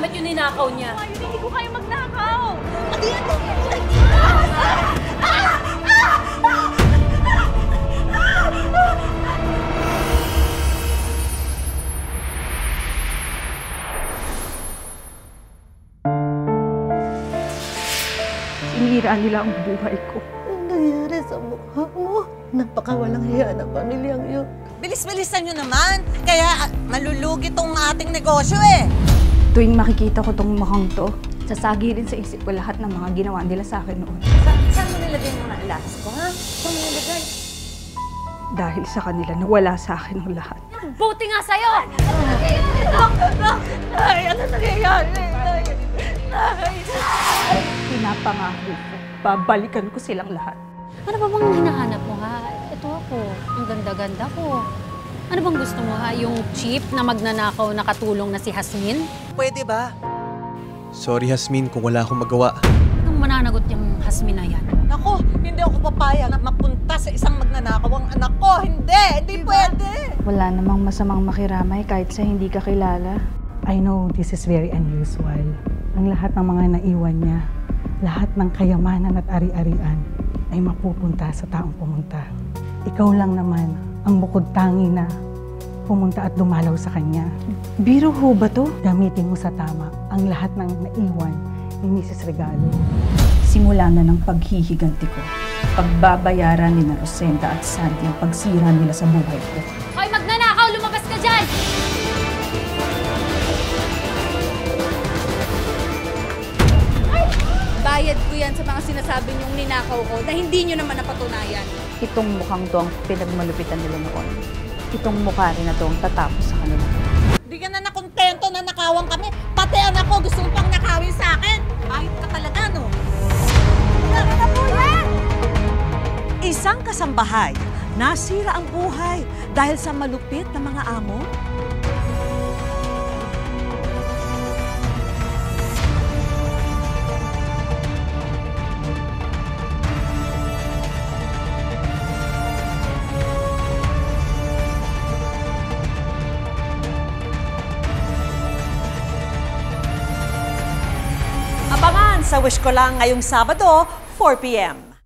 gamit yung ninakaw niya. Ayun, hindi ko kaya magnakaw. Sinira nila ang buhay ko. Ang nangyari sa mukha mo? Napakawalang hiya ng pamilyang yun. Bilis-bilisan nyo naman. Kaya malulugi tong ating negosyo eh. Tuwing makikita ko tong mukhang to, sasagi rin sa isip ko lahat ng mga ginawa nila sa akin noon. Saan mo nilagay yung mga alas ko, ha? Saan mo nilagay? Dahil sa kanila, nawala sa akin ang lahat. Buti nga sa'yo! Ay, ano nangyayari? Pinapangako ko, babalikan ko silang lahat. Ano ba bang hinahanap mo, ha? Ito ako. Ang ganda-ganda ko. Ano bang gusto mo, ha? Yung cheap na magnanakaw na katulong na si Hasmin? Pwede ba? Sorry, Hasmin, kung wala akong magawa. Anong mananagot yung Hasmin na yan? Ako, hindi ako papayag na mapunta sa isang magnanakaw ang anak ko. Hindi pwede. Wala namang masamang makiramay kahit sa hindi ka kilala. I know this is very unusual. Ang lahat ng mga naiwan niya, lahat ng kayamanan at ari-arian ay mapupunta sa taong pumunta. Ikaw lang naman ang bukod tangi na pumunta at dumalaw sa kanya. Biro ho ba to? Gamitin mo sa tama ang lahat ng naiwan ni Mrs. Regalo. Simula na ng paghihiganti ko. Pagbabayaran ni na Rosenda at Sandy ang pagsira nila sa buhay ko. Hoy, magnanakaw! Lumabas ka dyan! Bayad ko yan sa mga sinasabi niyong ninakaw ko na hindi niyo naman napatunayan. Itong mukhang to ang pinagmalupitan nila noon. Itong mukha rin na to ang tatapos sa kanila. Hindi ka na nakontento na nakawang kami. Pati anak ko gusto mo pang nakawin sa akin. Ayot ka talaga, no? Isang kasambahay, nasira ang buhay dahil sa malupit na mga amo. Abangan sa Wish Ko Lang ngayong Sabado, 4 p.m.